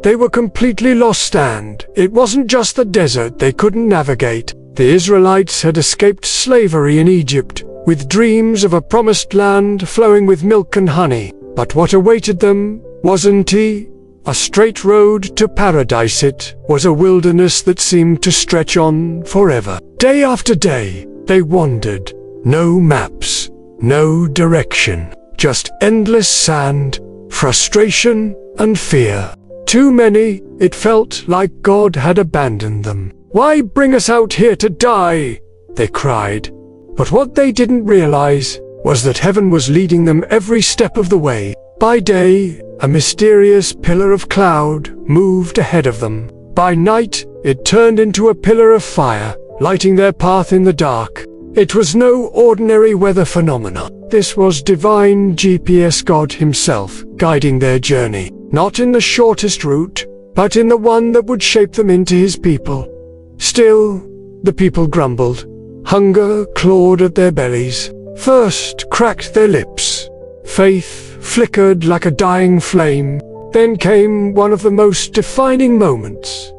They were completely lost, and it wasn't just the desert they couldn't navigate. The Israelites had escaped slavery in Egypt, with dreams of a promised land flowing with milk and honey. But what awaited them wasn't a straight road to paradise. It was a wilderness that seemed to stretch on forever. Day after day, they wandered. No maps, no direction, just endless sand, frustration, and fear. Too many, it felt like God had abandoned them. "Why bring us out here to die?" they cried. But what they didn't realize was that heaven was leading them every step of the way. By day, a mysterious pillar of cloud moved ahead of them. By night, it turned into a pillar of fire, lighting their path in the dark. It was no ordinary weather phenomenon. This was divine GPS, God himself, guiding their journey, not in the shortest route, but in the one that would shape them into his people. Still, the people grumbled. Hunger clawed at their bellies. Thirst cracked their lips. Faith flickered like a dying flame. Then came one of the most defining moments.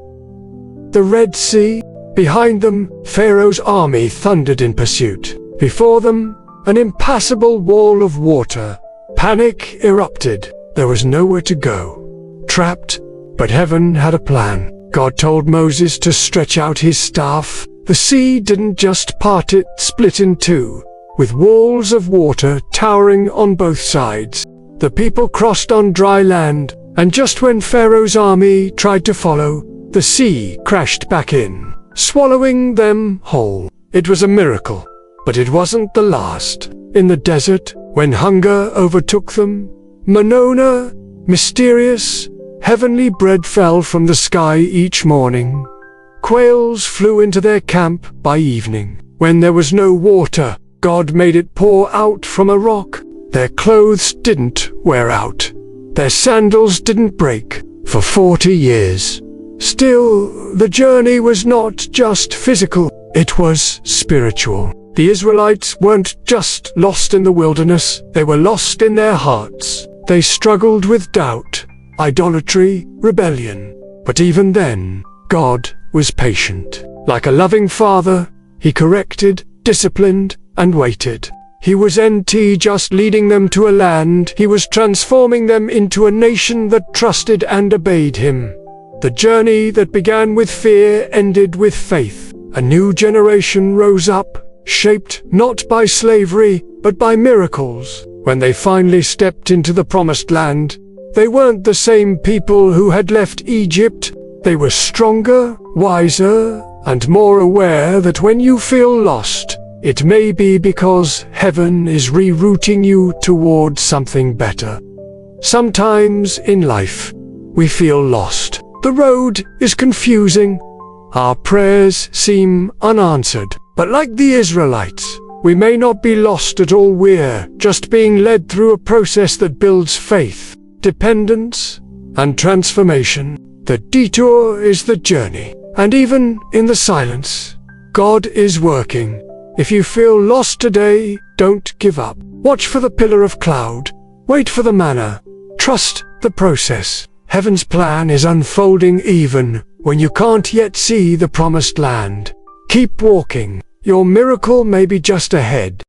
The Red Sea. Behind them, Pharaoh's army thundered in pursuit. Before them, an impassable wall of water. Panic erupted. There was nowhere to go. Trapped, but heaven had a plan. God told Moses to stretch out his staff. The sea didn't just part, it split in two, with walls of water towering on both sides. The people crossed on dry land, and just when Pharaoh's army tried to follow, the sea crashed back in, swallowing them whole. It was a miracle, but it wasn't the last. In the desert, when hunger overtook them, manna, mysterious, heavenly bread fell from the sky each morning. Quails flew into their camp by evening. When there was no water, God made it pour out from a rock. Their clothes didn't wear out. Their sandals didn't break for 40 years. Still, the journey was not just physical, it was spiritual. The Israelites weren't just lost in the wilderness, they were lost in their hearts. They struggled with doubt, idolatry, rebellion. But even then, God was patient. Like a loving father, he corrected, disciplined, and waited. He wasn't just leading them to a land, he was transforming them into a nation that trusted and obeyed him. The journey that began with fear ended with faith. A new generation rose up, shaped not by slavery, but by miracles. When they finally stepped into the promised land, they weren't the same people who had left Egypt. They were stronger, wiser, and more aware that when you feel lost, it may be because heaven is rerouting you towards something better. Sometimes in life, we feel lost. The road is confusing. Our prayers seem unanswered. But like the Israelites, we may not be lost at all. We're just being led through a process that builds faith, dependence, and transformation. The detour is the journey. And even in the silence, God is working. If you feel lost today, don't give up. Watch for the pillar of cloud. Wait for the manna. Trust the process. Heaven's plan is unfolding even when you can't yet see the promised land. Keep walking. Your miracle may be just ahead.